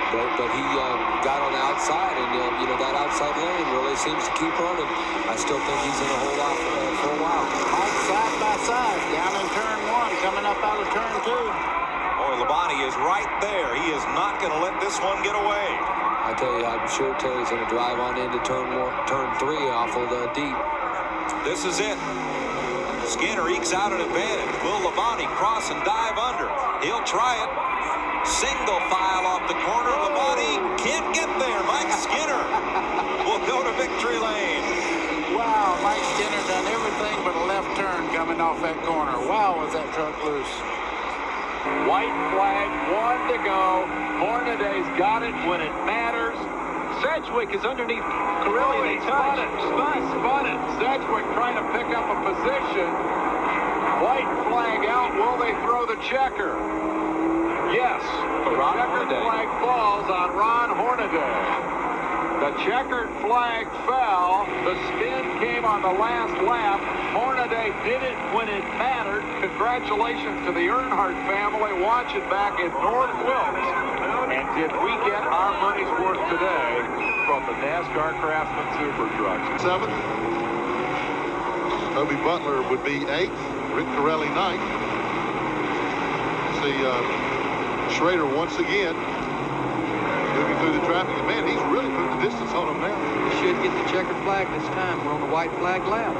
But he got on the outside, and that outside lane really seems to keep running. I still think he's in a whole lot for a while. Mike side by side, down in turn one, coming up out of turn two. Boy, Labonte is right there. He is not going to let this one get away. I tell you, I'm sure Terry's going to drive on into turn three awful deep. This is it. Skinner ekes out an advantage. Will Labonte cross and dive under? He'll try it. Single file off the corner. Labonte can't get there. Mike Skinner will go to victory lane. Wow, Mike Skinner done everything but a left turn coming off that corner. Wow, was that truck loose. White flag, 1 to go. Hornaday's got it when it matters. Sedgwick is underneath Corelli. They touch. Spun it. Sedgwick trying to pick up a position. White flag out. Will they throw the checker? Yes. The checkered flag falls on Ron Hornaday. The checkered flag fell. The spin came on the last lap. Hornaday did it when it mattered. Congratulations to the Earnhardt family watching back in North Wilkes. And did we get our money's worth today from the NASCAR Craftsman SuperTrucks? 7th. Toby Butler would be 8th. Rick Corelli 9th. See Schrader once again moving through the traffic. And man, he's really putting the distance on him now. He should get the checkered flag this time. We're on the white flag lap.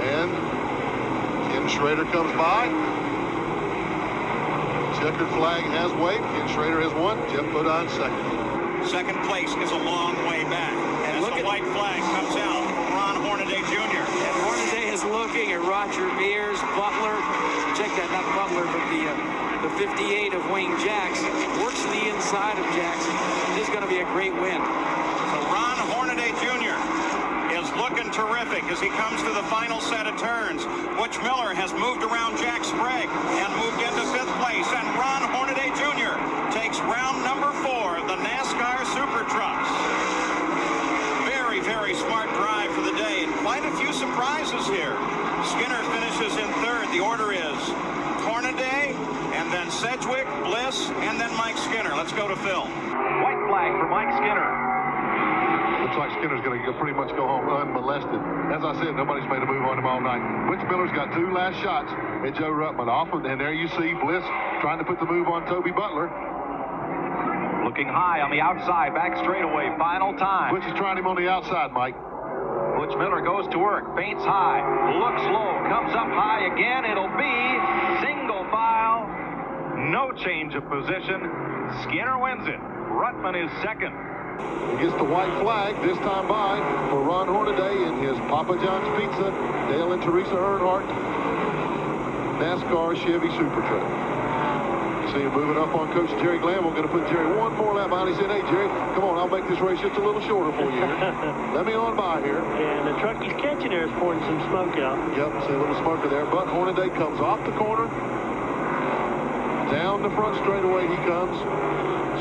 And Ken Schrader comes by. Checkered flag has waved. Ken Schrader has won. Jeff Bodine second. Second place is a long way back. And as the white flag comes out, Ron Hornaday Jr. And Hornaday is looking at Roger Mears, Butler. Check that, not Butler, but the 58 of Wayne Jackson. Works to the inside of Jackson. This is going to be a great win. So Ron Hornaday Jr. is looking terrific as he comes to the final set of turns. Butch Miller has moved around Jack Sprague and moved into 5th place. And Ron Hornaday Jr. takes round number 4 of the NASCAR SuperTrucks. Very, very smart drive for the day. And quite a few surprises here. Skinner finishes in 3rd. The order is Hornaday, and then Sedgwick, Bliss, and then Mike Skinner. Let's go to Phil. White flag for Mike Skinner. Looks like Skinner's going to pretty much go home unmolested. As I said, nobody's made a move on him all night. Butch Miller's got 2 last shots at Joe Ruttman off of, and there you see Bliss trying to put the move on Toby Butler. Looking high on the outside, back straightaway, final time. Butch is trying him on the outside, Mike. Butch Miller goes to work, feints high, looks low, comes up high again. It'll be single file, no change of position. Skinner wins it. Ruttman is second. He gets the white flag this time by for Ron Hornaday in his Papa John's Pizza, Dale and Teresa Earnhardt NASCAR Chevy SuperTruck. See him moving up on Coach Jerry Glanville. Going to put Jerry one more lap behind. He said, hey, Jerry, come on, I'll make this race just a little shorter for you here. Let me on by here. And the truck he's catching there is pouring some smoke out. Yep, see a little smoker there. But Hornaday comes off the corner. Down the front straightaway he comes.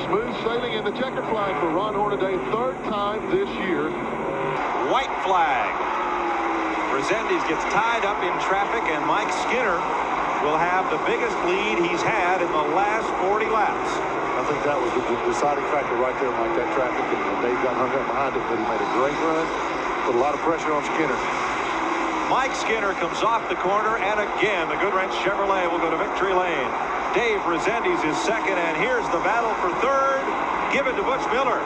Smooth sailing in the checkered flag for Ron Hornaday. 3rd time this year. White flag. Resendiz gets tied up in traffic, and Mike Skinner will have the biggest lead he's had in the last 40 laps. I think that was the deciding factor right there, Mike, that traffic. And Dave got hung up behind it, but he made a great run. Put a lot of pressure on Skinner. Mike Skinner comes off the corner, and again, the Goodwrench Chevrolet will go to victory lane. Dave Resendiz is second, and here's the battle for 3rd. Given to Butch Miller,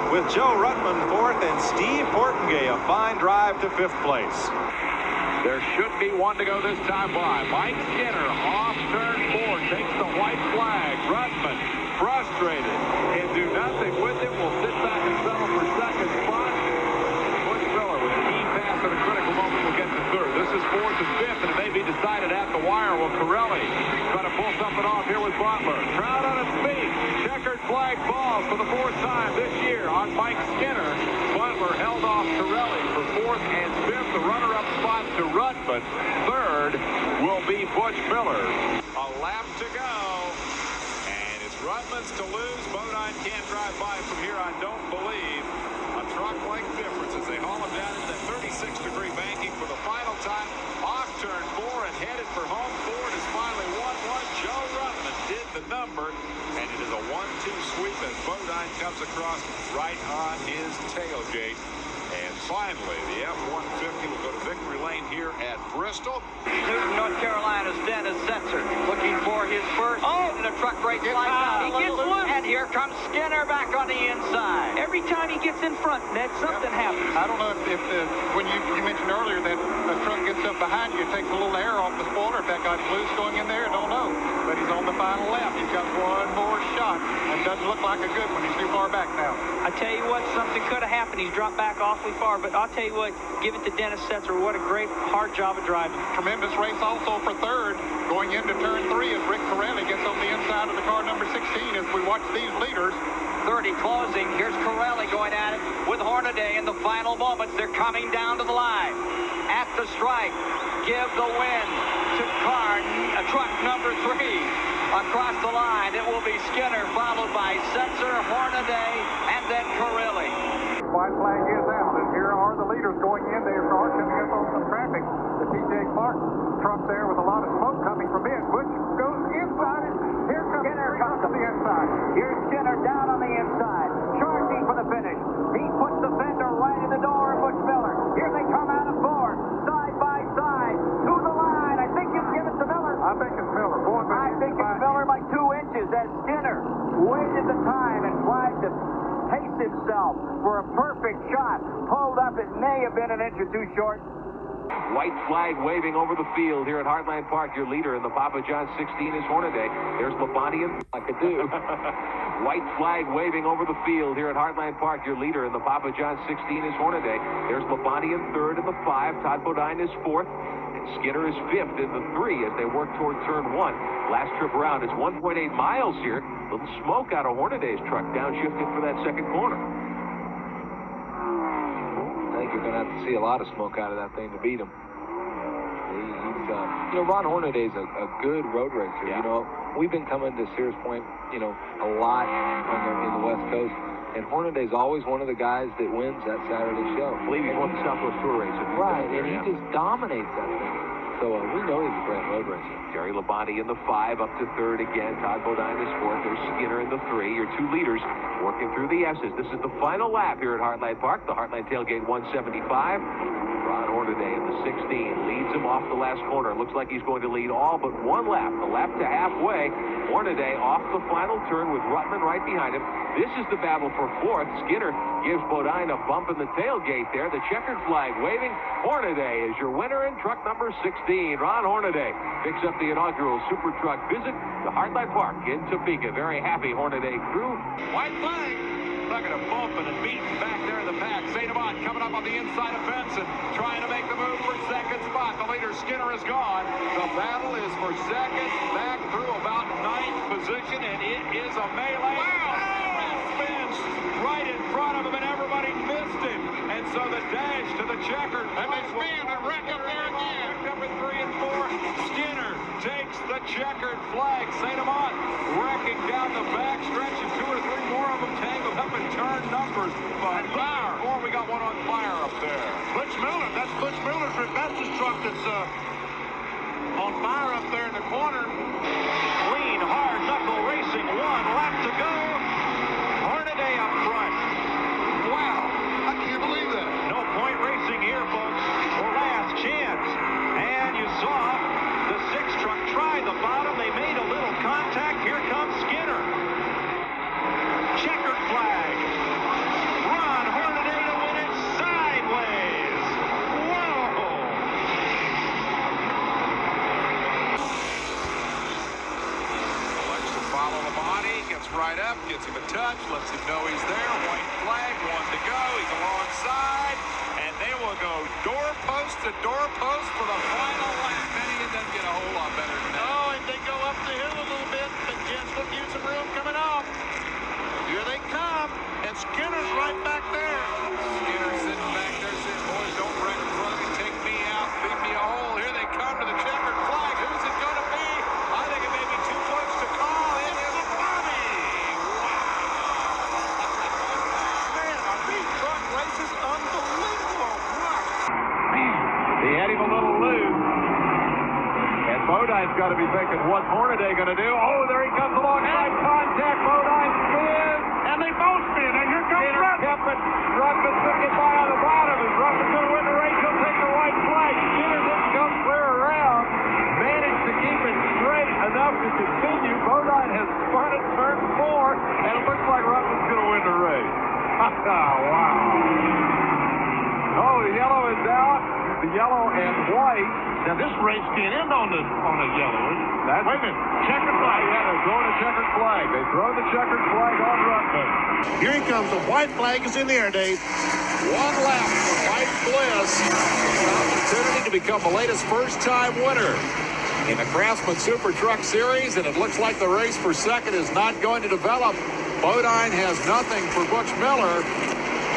with Joe Ruttman 4th, and Steve Portengay a fine drive to 5th place. There should be 1 to go this time by. Mike Skinner off turn 4 takes the white flag. Ruttman frustrated and do nothing with it. Will sit back and settle for 2nd spot. Butch Miller with the E-pass at a critical moment will get to 3rd. This is 4th and 5th, and it may be decided at the wire. Will Corelli try to pull something off here with Butler? Crowd on its feet. Checkered flag falls for the 4th time this year on Mike Skinner. Butler held off Corelli for 4th and 5th. The runner-up spot to Ruttman. 3rd will be Butch Miller. A lap to go. And it's Ruttman's to lose. Bodine can't drive by from here, I don't believe. A truck-length difference as they haul him down into 36-degree banking for the final time. Off turn 4 and headed for home. Ford has finally won one. Joe Ruttman did the Bodine comes across right on his tailgate. And finally, the F-150 will go to victory lane here at Bristol. Newton, North Carolina's Dennis Setzer looking for his first. Oh, and a truck race flies out. He gets loose. And here comes Skinner back on the inside. Every time he gets in front, Ned, something happens. I don't know if when you mentioned earlier that a truck gets up behind you, it takes a little air off the spoiler. If that got loose going in there, I don't know. But he's on the final lap. He's got one more shot. And doesn't look like a good one. He's too far back now. I tell you what, something could have happened. He's dropped back awfully far. But I'll tell you what, give it to Dennis Setzer. What a great, hard job of driving. Tremendous race also for third. Going into turn 3 as Rick Corelli gets on the inside of the car number 16 as we watch these leaders. 30 closing. Here's Corelli going at it with Hornaday in the final moments. They're coming down to the line. At the stripe, give the win to truck number 3. Across the line, it will be Skinner, followed by Setzer, Hornaday, and then Corelli. White flag is out, and here are the leaders going in. They are coming up on some traffic. The TJ Clark truck there with a lot of smoke coming from it. Butch goes inside it. Here comes Skinner comes to the inside. Here's Skinner down on the inside, charging for the finish. He puts the fender right in the door of Butch Miller. Here they come out of 4, side by side, to the line. I think you can give it to Miller. I think it's Miller. I think it's Miller by 2 inches as Skinner waited the time and tried to pace himself for a perfect shot. Pulled up, it may have been an inch or two short. White flag waving over the field here at Heartland Park. Your leader in the Papa John 16 is Hornaday. There's LABONTE like I do. White flag waving over the field here at Heartland Park. Your leader in the Papa John 16 is Hornaday. There's LABONTE in third in the 5. Todd Bodine is 4th. And Skinner is 5th in the 3 as they work toward turn 1. Last trip around is 1.8 miles here. Little smoke out of Hornaday's truck, downshifted for that second corner. I think you're going to have to see a lot of smoke out of that thing to beat him. He's, Ron Hornaday's a good road racer. Yeah. We've been coming to Sears Point, a lot in the West Coast. And Hornaday's always one of the guys that wins that Saturday show. I believe he's won the Southwest Tour race. Right, and he just dominates that thing. So we know he's a great road racer. Jerry LABONTE in the 5, up to 3rd again. Todd Bodine is 4th. There's Skinner in the 3. Your 2 leaders working through the S's. This is the final lap here at Heartland Park. The Heartland Tailgate 175. Ron Hornaday in the 16 leads him off the last corner. Looks like he's going to lead all but 1 lap. A lap to halfway. Hornaday off the final turn with Ruttman right behind him. This is the battle for 4th. Skinner gives Bodine a bump in the tailgate there. The checkered flag waving. Hornaday is your winner in truck number 16. Ron Hornaday picks up the inaugural SUPERTRUCK visit to Heartland Park in Topeka. Very happy Hornaday crew. White flag. Look at him bumping and beating back there in the pack. SONOMA coming up on the inside of Benson, trying to make the move for second spot. The leader, Skinner, is gone. The battle is for second, back through about 9th position, and it is a melee. Wow! Spins right in front of him, and everybody missed him. And so the dash to the checkered. And they spin and wreck up there again. Up in 3 and 4. Skinner takes the checkered flag. SONOMA wrecking down the back stretch, and 2 or 3 more of them tangled up in turn numbers. But fire. Or we got one on fire up there. Butch Miller. That's Butch Miller's Rebecca's truck that's on fire up there in the corner. Clean, hard knuckle racing. 1 lap to go. Hornaday up front. Wow, I can't believe that. No point racing here, folks. For last chance. And you saw the 6 truck try the bottom. They made a little contact. Here comes Skinner. Checkered flag. Ron Hornaday to win it sideways. Whoa! Elects to follow LABONTE, gets right up, gets him a touch, lets him know he's there. White flag, 1 to go. He's alongside, and they will go doorpost to doorpost for the final lap. Benny, it doesn't get a whole lot better than that. Oh, and they go up the hill a little bit, but Jets will give some room coming off. Here they come, and Skinner's right back there. Skinner sitting back there saying, boys, don't wreck in front of me, take me out, dig me a hole. Here they come to the checkered flag. Who's it going to be? I think it may be too close to call. It is LABONTE. Wow. Man, are these truck races unbelievable? Wow. He had him a little loose. And Bodine's got to be thinking, what's Hornaday going to do? Oh, there he comes alongside contact. Bodine spins. And they both Ruckman. Ruckman's going to get by on the bottom. Is Ruckman going to win the race? He'll take the white flag. Skinner didn't come clear around. Managed to keep it straight enough to continue. Bodine has spun at turn 4, and it looks like Ruckman's going to win the race. Wow. Oh, the yellow is out. The yellow and white. Now this race can't end on a yellow. Wait a minute. Checkered flag. Yeah, they're throwing a checkered flag. They throw the checkered flag on Ruckman. Here he comes. The white flag is in the air, Dave. One lap for Mike Bliss. An opportunity to become the latest first-time winner in the Craftsman Super Truck Series, and it looks like the race for second is not going to develop. Bodine has nothing for Butch Miller.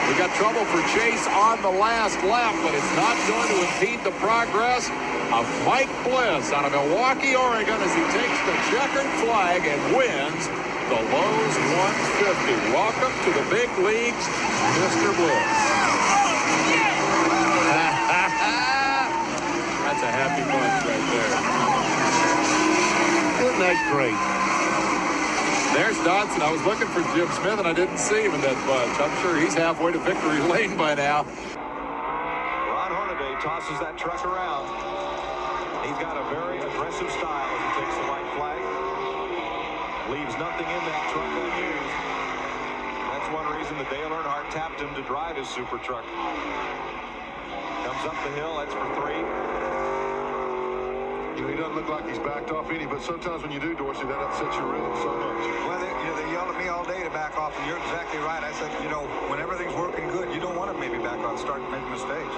We got trouble for Chase on the last lap, but it's not going to impede the progress of Mike Bliss out of Milwaukee, Oregon, as he takes the checkered flag and wins the Lowe's 150. Welcome to the big leagues, Mr. Bliss. That's a happy bunch right there. Isn't that great? There's Dodson. I was looking for Jim Smith, and I didn't see him in that bunch. I'm sure he's halfway to victory lane by now. Ron Hornaday tosses that truck around. He's got a very aggressive style as he takes the white flag. Leaves nothing in that truck unused. That's one reason that Dale Earnhardt tapped him to drive his super truck. Comes up the hill. That's for 3. You know, he doesn't look like he's backed off any, but sometimes when you do, Dorsey, that upsets your rhythm so much. Well, they yelled at me all day to back off, and you're exactly right. I said, you know, when everything's working good, you don't want to maybe back off, start making mistakes.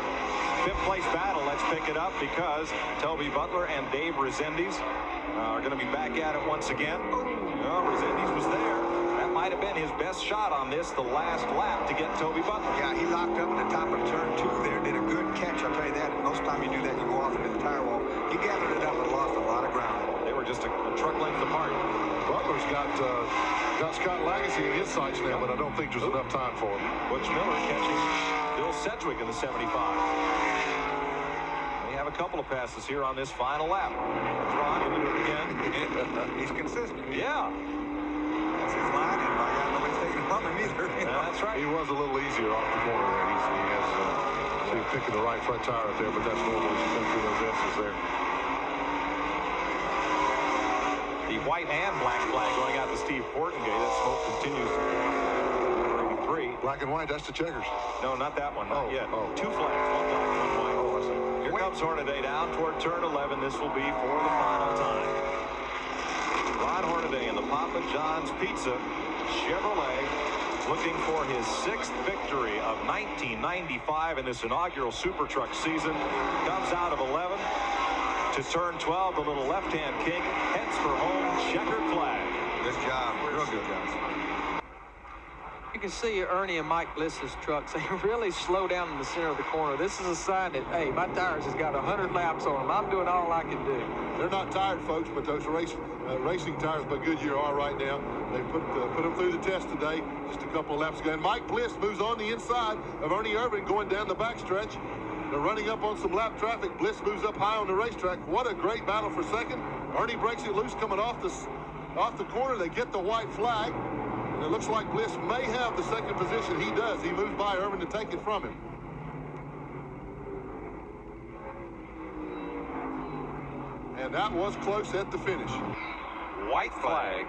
Fifth place battle. Let's pick it up because Toby Butler and Dave Resendiz are going to be back at it once again. Oh, Resendiz was there. That might have been his best shot on this, the last lap to get Toby Butler. Yeah, he locked up at the top of turn 2 there, did a good catch. I'll tell you that. Most time you do that, you go off into the tire wall. He gathered it up and lost a lot of ground. They were just a truck length apart. Butler's got Scott Lagacy in his sights now, but I don't think there's enough time for him. Butch Miller catching Bill Sedgwick in the 75. We have a couple of passes here on this final lap. Ron into it again. He's consistent. Yeah. That's his line, and I got nobody's taking it from him either. That's right. He was a little easier off the corner there. He's picking the right front tire up there, but that's normal as you come through those S's there. The white and black flag going out to Steve Portengate. That smoke continues. 3. Black and white, that's the checkers. No, not that one. Not yet. Oh. 2 flags. 1 black, 1 white. Oh, I see. Here comes Hornaday down toward turn 11. This will be for the final time. Ron Hornaday in the Papa John's Pizza Chevrolet, looking for his 6th victory of 1995 in this inaugural Super Truck season. Comes out of 11 to turn 12. The little left-hand king heads for home. Checkered flag. Good job. Real good, guys. You can see Ernie and Mike Bliss's trucks. They really slow down in the center of the corner. This is a sign that, hey, my tires has got 100 laps on them. I'm doing all I can do. They're not tired, folks, but those racing tires by Goodyear are right now. They put them through the test today, just a couple of laps ago. And Mike Bliss moves on the inside of Ernie Irvan going down the backstretch. They're running up on some lap traffic. Bliss moves up high on the racetrack. What a great battle for second. Ernie breaks it loose coming off the corner. They get the white flag. And it looks like Bliss may have the second position. He does. He moves by Irvan to take it from him. And that was close at the finish. White flag.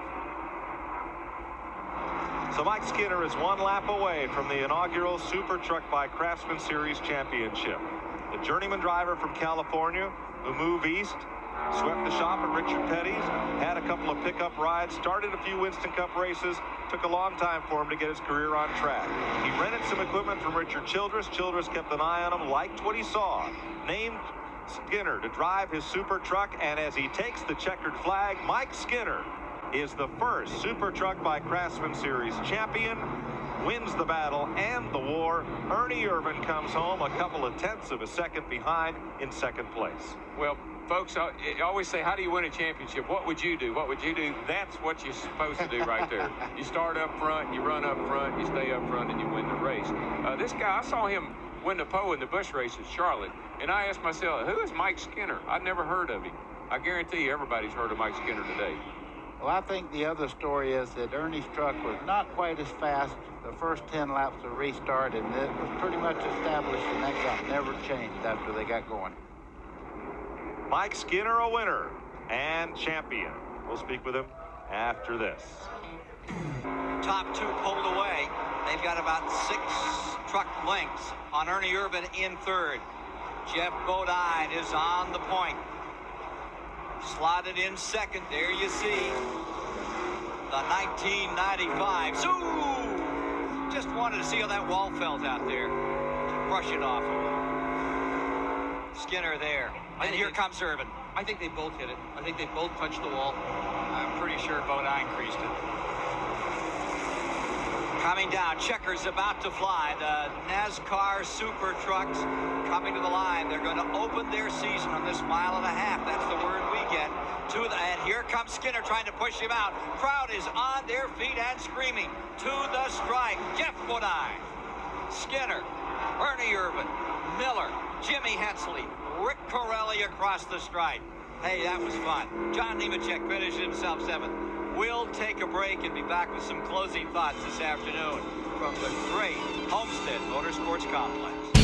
So Mike Skinner is 1 lap away from the inaugural Super Truck by Craftsman Series Championship. The journeyman driver from California who moved east, swept the shop at Richard Petty's, had a couple of pickup rides, started a few Winston Cup races, took a long time for him to get his career on track. He rented some equipment from Richard Childress. Childress kept an eye on him, liked what he saw, named Skinner to drive his super truck, and as he takes the checkered flag, Mike Skinner is the first Super Truck by Craftsman Series champion, wins the battle and the war. Ernie Irvan comes home a couple of tenths of a second behind in second place. Well, folks, I always say, how do you win a championship? What would you do? What would you do? That's what you're supposed to do right there. You start up front, you run up front, you stay up front, and you win the race. This guy, I saw him win the pole in the Busch race at Charlotte, and I asked myself, who is Mike Skinner? I'd never heard of him. I guarantee you everybody's heard of Mike Skinner today. Well, I think the other story is that Ernie's truck was not quite as fast the first 10 laps of restart, and it was pretty much established, and that got never changed after they got going. Mike Skinner, a winner and champion. We'll speak with him after this. Top two pulled away. They've got about 6 truck lengths on Ernie Irvan in third. Jeff Bodine is on the point. Slotted in second. There you see the 1995. So just wanted to see how that wall felt out there. Brush it off. Skinner there. And here comes Irvan. I think they both hit it. I think they both touched the wall. I'm pretty sure Bodine creased it. Coming down, checkers about to fly. The Nascar Super Trucks coming to the line. They're going to open their season on this 1.5 miles. That's the word we get. And here comes Skinner trying to push him out. Crowd is on their feet and screaming. To the strike, Jeff Bodine, Skinner, Ernie Irvan, Miller, Jimmy Hensley, Rick Corelli across the stripe. Hey, that was fun. John Nemechek finished himself 7th. We'll take a break and be back with some closing thoughts this afternoon from the great Homestead Motorsports Complex.